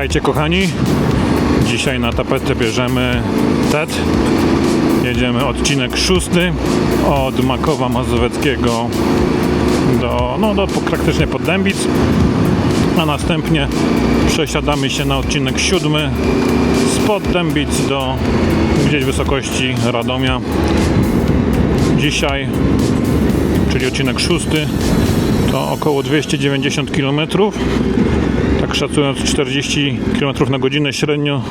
Witajcie kochani. Dzisiaj na tapetę bierzemy TET. Jedziemy odcinek 6 od Makowa Mazowieckiego do praktycznie pod Dębic, a następnie przesiadamy się na odcinek 7 spod Dębic do gdzieś wysokości Radomia. Dzisiaj, czyli odcinek 6, to około 290 km, tak szacując 40 km na godzinę średnio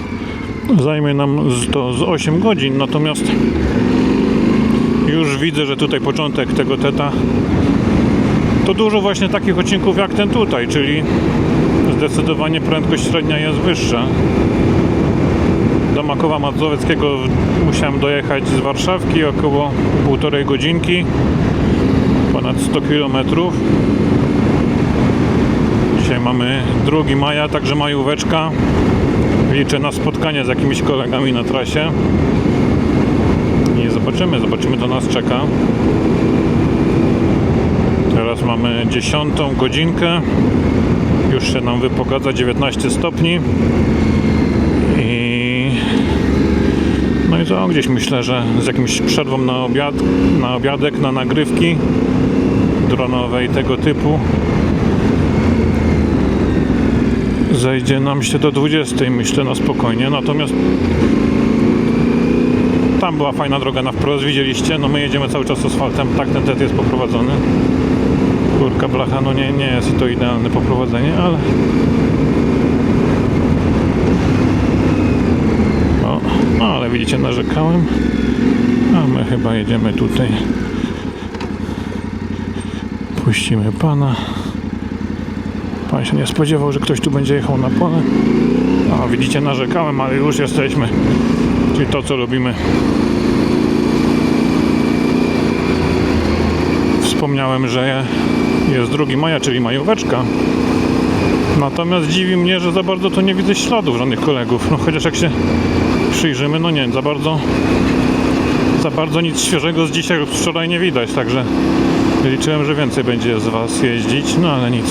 zajmie nam to z 8 godzin, natomiast już widzę, że tutaj początek tego TET-a to dużo właśnie takich odcinków jak ten tutaj, czyli zdecydowanie prędkość średnia jest wyższa. Do Makowa Mazowieckiego musiałem dojechać z Warszawki około 1,5 godzinki, ponad 100 km. Dzisiaj mamy 2 maja, także majóweczka. Liczę na spotkanie z jakimiś kolegami na trasie i zobaczymy co nas czeka. Teraz mamy 10 godzinkę, już się nam wypogadza 19 stopni no i co, gdzieś myślę, że z jakimś przerwą na obiadek, na nagrywki dronowe i tego typu zejdzie nam się do 20, myślę, na spokojnie. Natomiast tam była fajna droga na wprost, widzieliście, no my jedziemy cały czas asfaltem, tak ten TET jest poprowadzony. Kurka blacha, no nie jest to idealne poprowadzenie, ale widzicie, narzekałem, a my chyba jedziemy tutaj. Puścimy pana. Pan się nie spodziewał, że ktoś tu będzie jechał na pole. A widzicie, narzekałem, ale już jesteśmy. Czyli to, co lubimy. Wspomniałem, że jest 2 maja, czyli majóweczka. Natomiast dziwi mnie, że za bardzo to nie widzę śladów żadnych kolegów. No chociaż jak się przyjrzymy, no nie, za bardzo nic świeżego z dzisiaj lub wczoraj nie widać, także liczyłem, że więcej będzie z was jeździć, no ale nic.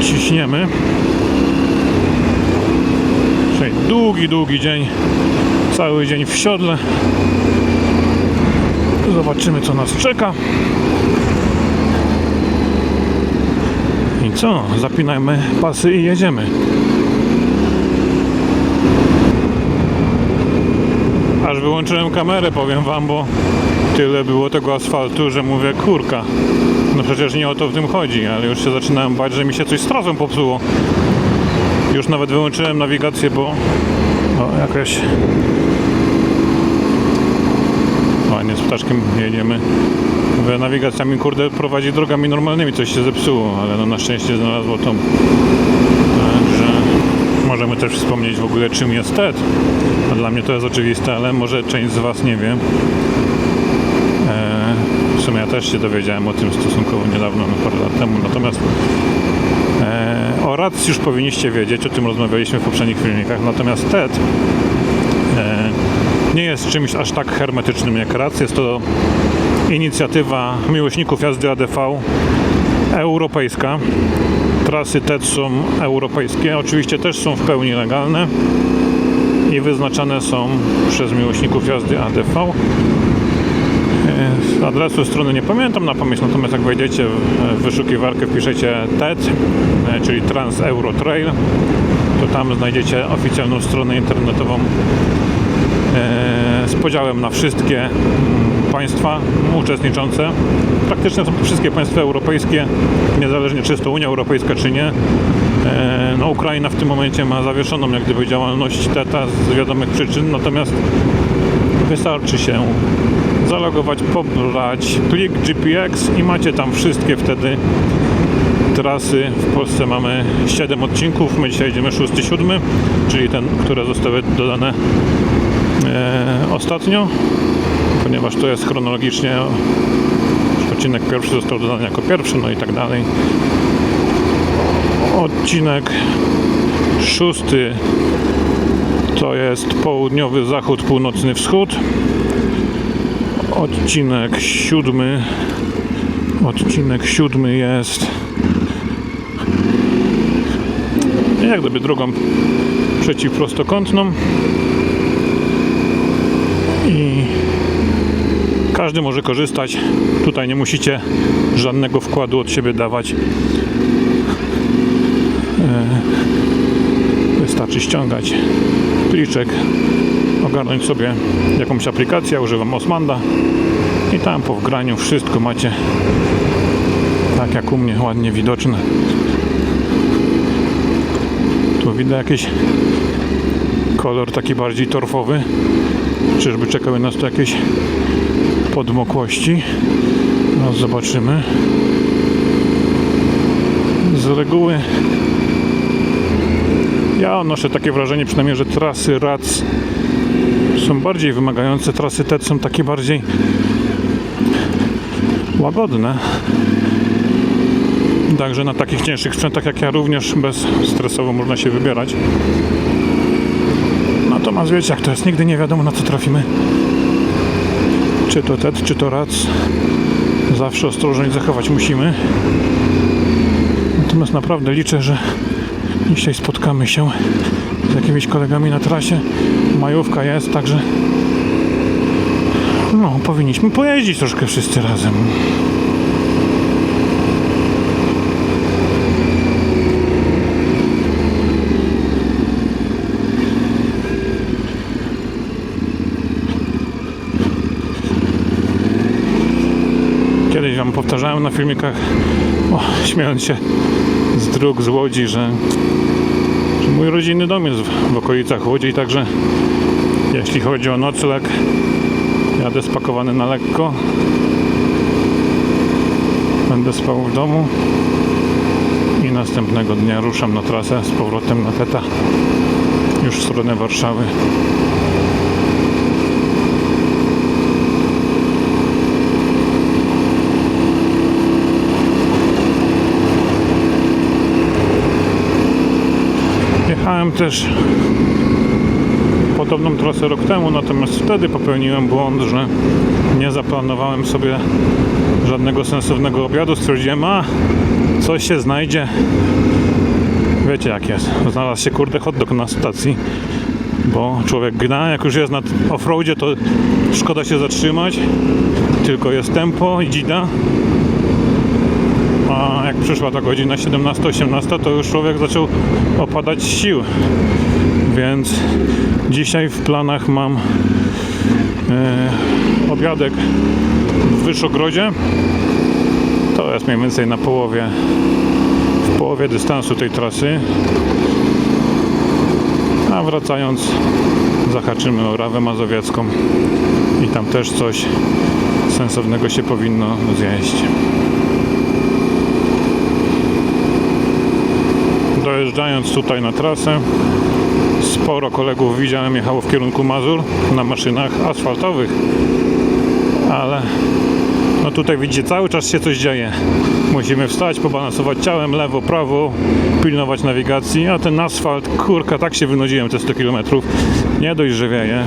Ciśniemy. Dzisiaj długi dzień, cały dzień w siodle. Zobaczymy, co nas czeka. I co? Zapinajmy pasy i jedziemy. Aż wyłączyłem kamerę, powiem wam, bo tyle było tego asfaltu, że mówię, kurka, no przecież nie o to w tym chodzi, ale już się zaczynałem bać, że mi się coś z trasą popsuło. Już nawet wyłączyłem nawigację, bo jakaś ładnie z ptaszkiem jedziemy. Mówię, nawigacja mi, kurde, prowadzi drogami normalnymi, coś się zepsuło, ale no na szczęście znalazło to. Także możemy też wspomnieć w ogóle, czym jest TET. A dla mnie to jest oczywiste, ale może część z was nie wie. W sumie ja też się dowiedziałem o tym stosunkowo niedawno, parę lat temu. Natomiast o RAC już powinniście wiedzieć, o tym rozmawialiśmy w poprzednich filmikach. Natomiast TET nie jest czymś aż tak hermetycznym jak RAC. Jest to inicjatywa miłośników jazdy ADV europejska. Trasy TET są europejskie, oczywiście też są w pełni legalne i wyznaczane są przez miłośników jazdy ADV. Z adresu strony nie pamiętam na pamięć, natomiast jak wejdziecie w wyszukiwarkę, wpiszecie TET, czyli Trans Euro Trail, to tam znajdziecie oficjalną stronę internetową z podziałem na wszystkie państwa uczestniczące. Praktycznie są to wszystkie państwa europejskie, niezależnie czy jest to Unia Europejska czy nie. No, Ukraina w tym momencie ma zawieszoną jak gdyby działalność TET-a z wiadomych przyczyn, natomiast wystarczy się zalogować, pobrać plik GPX i macie tam wszystkie wtedy trasy. W Polsce mamy 7 odcinków, my dzisiaj jedziemy 6, 7, czyli ten, które zostały dodane ostatnio, ponieważ to jest chronologicznie odcinek pierwszy został dodany jako pierwszy, no i tak dalej. Odcinek 6 to jest południowy zachód, północny wschód. Odcinek 7 jest jak gdyby drogą przeciwprostokątną i każdy może korzystać. Tutaj nie musicie żadnego wkładu od siebie dawać. Wystarczy ściągać pliczek, ogarnąć sobie jakąś aplikację, używam Osmanda i tam po wgraniu wszystko macie tak jak u mnie, ładnie widoczne. Tu widać jakiś kolor taki bardziej torfowy. Czyżby czekały nas tu jakieś podmokłości? No zobaczymy. Z reguły ja odnoszę takie wrażenie, przynajmniej, że trasy RAC są bardziej wymagające, trasy TED są takie bardziej łagodne. Także na takich cięższych sprzętach jak ja również bezstresowo można się wybierać. Natomiast wiecie jak to jest, nigdy nie wiadomo na co trafimy. Czy to TED, czy to RAC. Zawsze ostrożność zachować musimy. Natomiast naprawdę liczę, że dzisiaj spotkamy się z jakimiś kolegami na trasie. Majówka jest, także no, powinniśmy pojeździć troszkę wszyscy razem. Kiedyś wam powtarzałem na filmikach, śmiejąc się z dróg z Łodzi, że mój rodzinny dom jest w okolicach Łodzi, także jeśli chodzi o nocleg, jadę spakowany na lekko. Będę spał w domu i następnego dnia ruszam na trasę z powrotem na TED-a już w stronę Warszawy. Jechałem też podobną trasę rok temu, natomiast wtedy popełniłem błąd, że nie zaplanowałem sobie żadnego sensownego obiadu. Stwierdziłem, coś się znajdzie. Wiecie jak jest. Znalazł się kurde hot dog na stacji, bo człowiek gna, jak już jest na offroadzie, to szkoda się zatrzymać, tylko jest tempo i dzida. A jak przyszła ta godzina 17-18, to już człowiek zaczął opadać z sił. Więc dzisiaj w planach mam obiadek w Wyszogrodzie. To jest mniej więcej w połowie dystansu tej trasy. A wracając zahaczymy o Rawę Mazowiecką i tam też coś sensownego się powinno zjeść. Dojeżdżając tutaj na trasę, sporo kolegów widziałem jechało w kierunku Mazur na maszynach asfaltowych, ale no tutaj widzicie, cały czas się coś dzieje. Musimy wstać, pobalansować ciałem, lewo, prawo, pilnować nawigacji, a ten asfalt, kurka, tak się wynudziłem te 100 km. Nie dość, że wieje,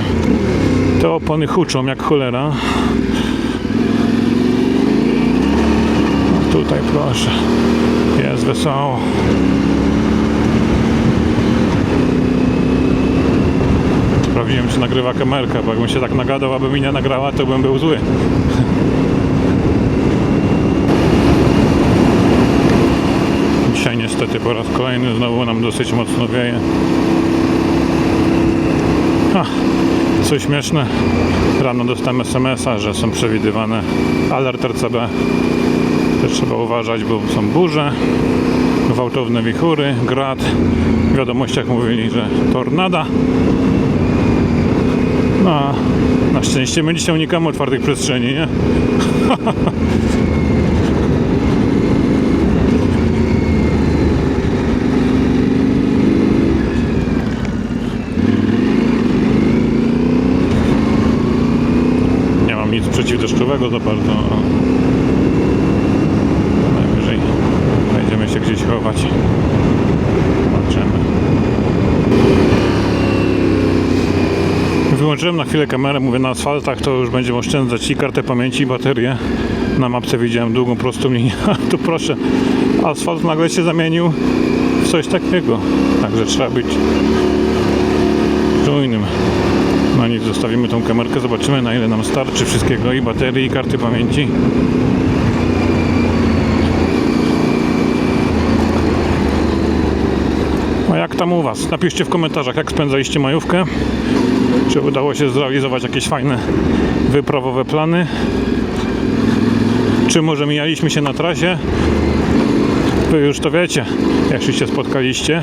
te opony huczą jak cholera. Tutaj proszę, jest wesoło. Sprawdziłem, czy nagrywa kamerka, bo jakbym się tak nagadał, aby mi nie nagrała, to bym był zły. Dzisiaj niestety po raz kolejny znowu nam dosyć mocno wieje. Co śmieszne, rano dostałem SMS-a, że są przewidywane alert RCB. Też trzeba uważać, bo są burze, gwałtowne wichury, grad. W wiadomościach mówili, że tornada. No, na szczęście my dzisiaj unikamy otwartych przestrzeni, nie? Nie mam nic przeciwdeszczowego za bardzo. Najwyżej będziemy się gdzieś chować. Zobaczymy. Wyłączyłem na chwilę kamerę, mówię, na asfaltach to już będziemy oszczędzać i kartę pamięci, i baterię. Na mapce widziałem długą, prostą linię, a tu proszę, asfalt nagle się zamienił w coś takiego. Także trzeba być czujnym. No nic, zostawimy tą kamerkę, zobaczymy na ile nam starczy wszystkiego, i baterii, i karty pamięci. A jak tam u Was? Napiszcie w komentarzach, jak spędzaliście majówkę. Czy udało się zrealizować jakieś fajne wyprawowe plany? Czy może mijaliśmy się na trasie? Wy już to wiecie, jak się spotkaliście.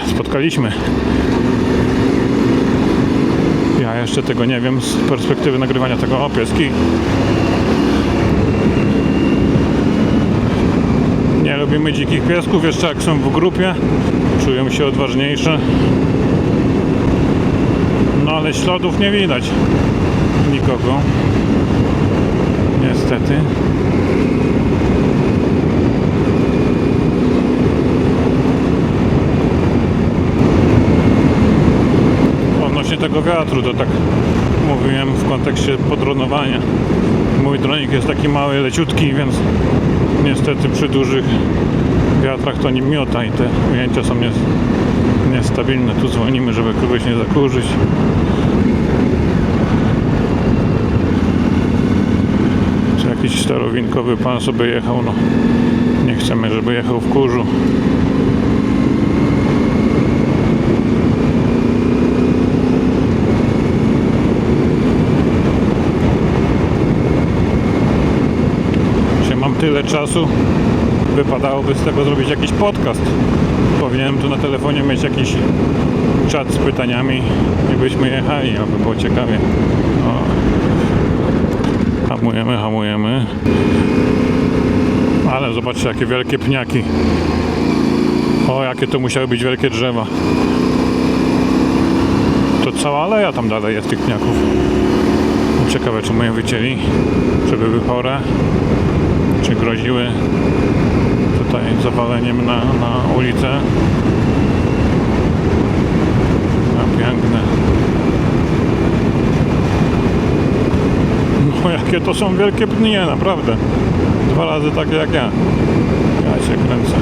Spotkaliśmy. Ja jeszcze tego nie wiem z perspektywy nagrywania tego. O, pieski. Nie lubimy dzikich piesków, jeszcze jak są w grupie. Czują się odważniejsze. No ale śladów nie widać. Nikogo. Niestety. Odnośnie tego wiatru, to tak mówiłem w kontekście podronowania. Mój dronik jest taki mały, leciutki, więc niestety przy dużych wiatrach to nim miota i te ujęcia są niestabilne. Tu dzwonimy, żeby kogoś nie zakurzyć. Czy jakiś starowinkowy pan sobie jechał, no nie chcemy, żeby jechał w kurzu. Mam tyle czasu, wypadałoby z tego zrobić jakiś podcast. Powinienem tu na telefonie mieć jakiś czat z pytaniami i byśmy jechali, aby było ciekawie. O. Hamujemy. Ale zobaczcie, jakie wielkie pniaki. O, jakie to musiały być wielkie drzewa. To cała aleja tam dalej jest tych pniaków. Ciekawe, czemu je wycięli, czy były chore, czy groziły tutaj zawaleniem na ulicę. A piękne. No jakie to są wielkie pnie, naprawdę. 2 razy takie jak ja. Ja się kręcę.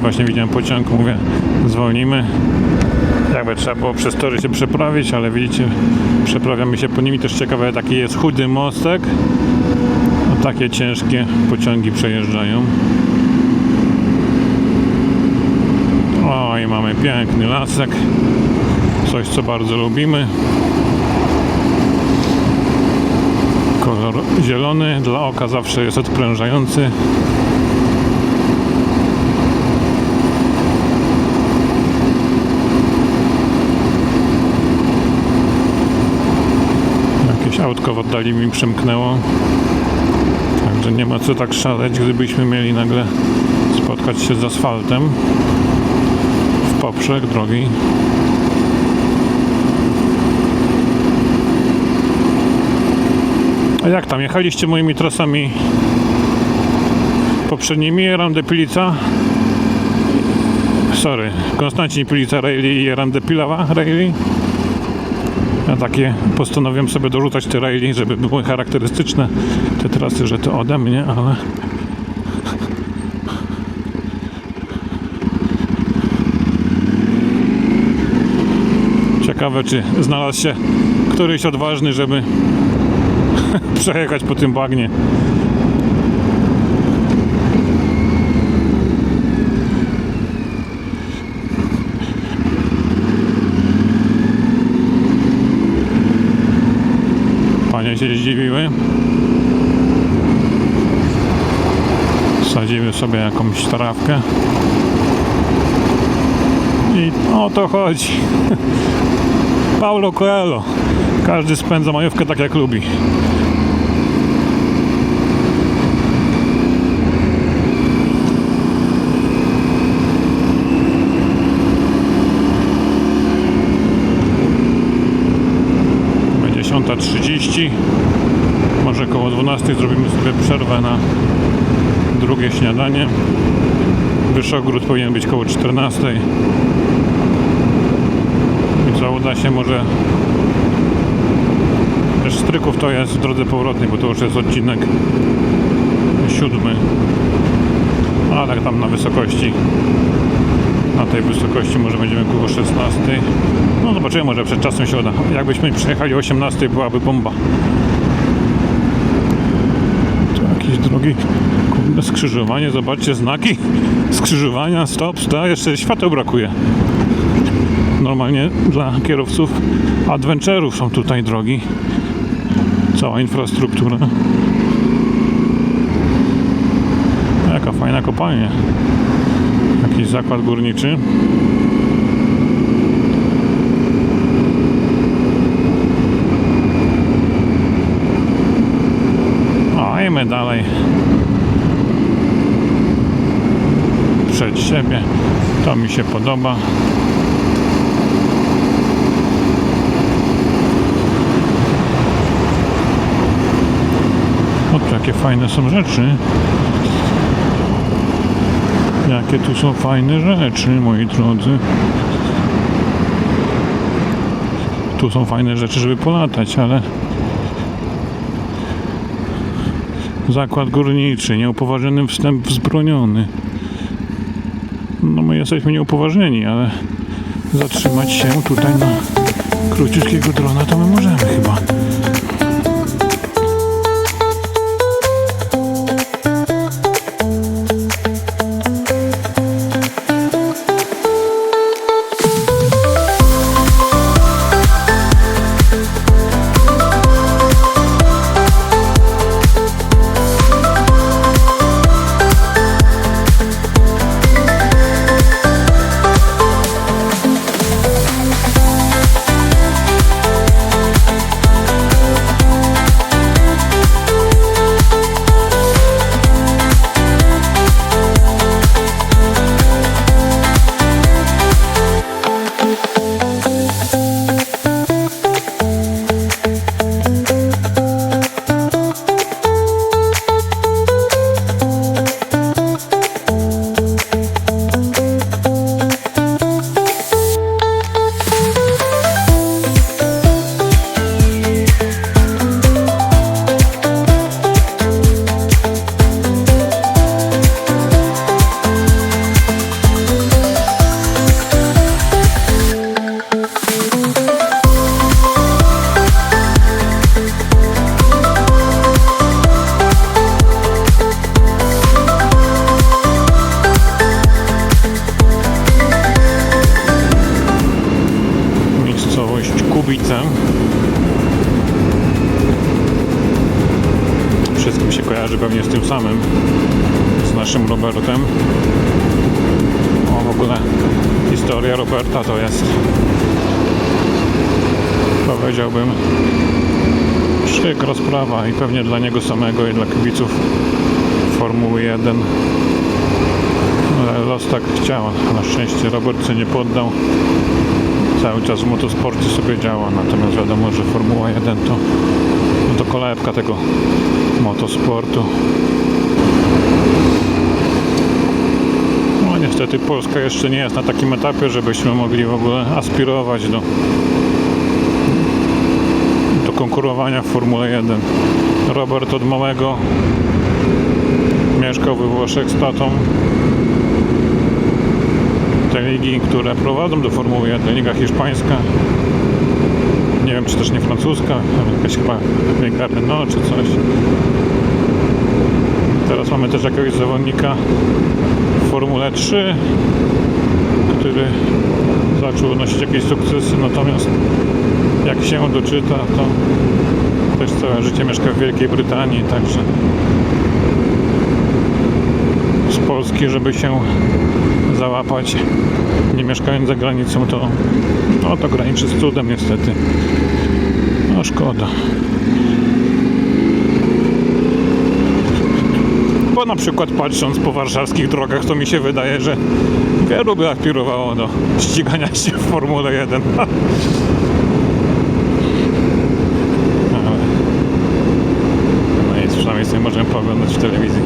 Właśnie widziałem pociąg, mówię, zwolnimy. Jakby trzeba było przez tory się przeprawić, ale widzicie, przeprawiamy się po nimi. Też ciekawe, taki jest chudy mostek. No, takie ciężkie pociągi przejeżdżają. O, i mamy piękny lasek. Coś, co bardzo lubimy. Kolor zielony, dla oka zawsze jest odprężający. Autko w oddali mi przemknęło, także nie ma co tak szaleć, gdybyśmy mieli nagle spotkać się z asfaltem w poprzek drogi. A jak tam? Jechaliście moimi trasami poprzednimi? Jeran Pilica, Konstancin Pilica Rally i Jeran Pilawa Rally. Ja takie postanowiłem sobie dorzucać te rally, żeby były charakterystyczne te trasy, że to ode mnie, ale ciekawe, czy znalazł się któryś odważny, żeby przejechać po tym bagnie. Panie się zdziwiły. Sadziły sobie jakąś trawkę. I o to chodzi. Paulo Coelho. Każdy spędza majówkę tak jak lubi. Będzie 10:30. Może koło 12 zrobimy sobie przerwę na drugie śniadanie. Wyszogród powinien być koło 14. I co, uda się może... Też Stryków to jest w drodze powrotnej, bo to już jest odcinek 7. Ale tam na wysokości, na tej wysokości może będziemy koło 16. No zobaczymy, może przed czasem się uda. Jakbyśmy przyjechali o 18, byłaby bomba. Tu jakieś drogi, kurde, skrzyżowanie, zobaczcie, znaki skrzyżowania, stop, jeszcze świateł brakuje. Normalnie dla kierowców adventurów są tutaj drogi. Cała infrastruktura. Jaka fajna kopalnia. Jakiś zakład górniczy. A idziemy dalej. Przed siebie. To mi się podoba. O, jakie fajne są rzeczy. Jakie tu są fajne rzeczy, moi drodzy. Tu są fajne rzeczy, żeby polatać, ale... Zakład górniczy, nieupoważniony wstęp wzbroniony. No my jesteśmy nieupoważnieni, ale... Zatrzymać się tutaj na króciutkiego drona to my możemy chyba. Kubice. Wszystkim się kojarzy pewnie z tym samym, z naszym Robertem. O, w ogóle historia Roberta to jest, powiedziałbym, przykra sprawa i pewnie dla niego samego i dla kibiców Formuły 1. Ale los tak chciał. Na szczęście Robert się nie poddał. Cały czas w motosporcie sobie działa, natomiast wiadomo, że Formuła 1 to kolebka tego motosportu. No niestety Polska jeszcze nie jest na takim etapie, żebyśmy mogli w ogóle aspirować do konkurowania w Formule 1. Robert od małego mieszkał we Włoszech z tatą. Te ligi, które prowadzą do Formuły 1, liga hiszpańska, nie wiem czy też nie francuska, jakaś chyba liga Renault czy coś. Teraz mamy też jakiegoś zawodnika w Formule 3, który zaczął odnosić jakieś sukcesy, natomiast jak się doczyta, to też całe życie mieszka w Wielkiej Brytanii, także z Polski, żeby się załapać, nie mieszkając za granicą, to graniczy z cudem niestety. No szkoda. Bo na przykład patrząc po warszawskich drogach, to mi się wydaje, że wielu by aspirowało do ścigania się w Formule 1. No nic, przynajmniej sobie możemy pooglądać w telewizji.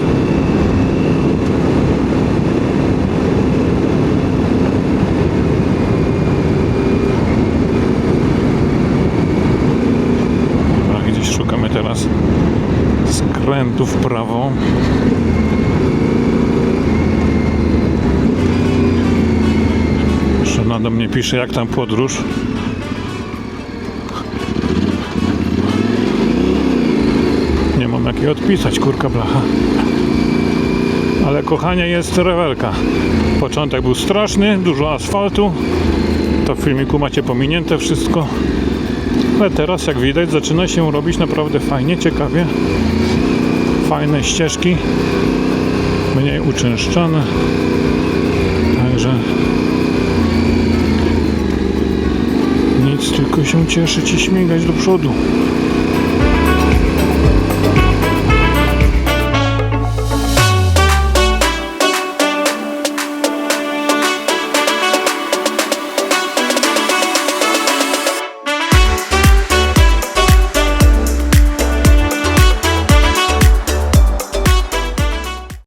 zakrętu w prawo. Żona do mnie pisze, jak tam podróż. Nie mam jak jej odpisać, kurka blacha. Ale kochanie, jest rewelka. Początek był straszny, dużo asfaltu. To w filmiku macie pominięte wszystko. Ale teraz, jak widać, zaczyna się robić naprawdę fajnie, ciekawie. Fajne ścieżki. Mniej uczęszczane. Także nic, tylko się cieszyć i śmigać do przodu.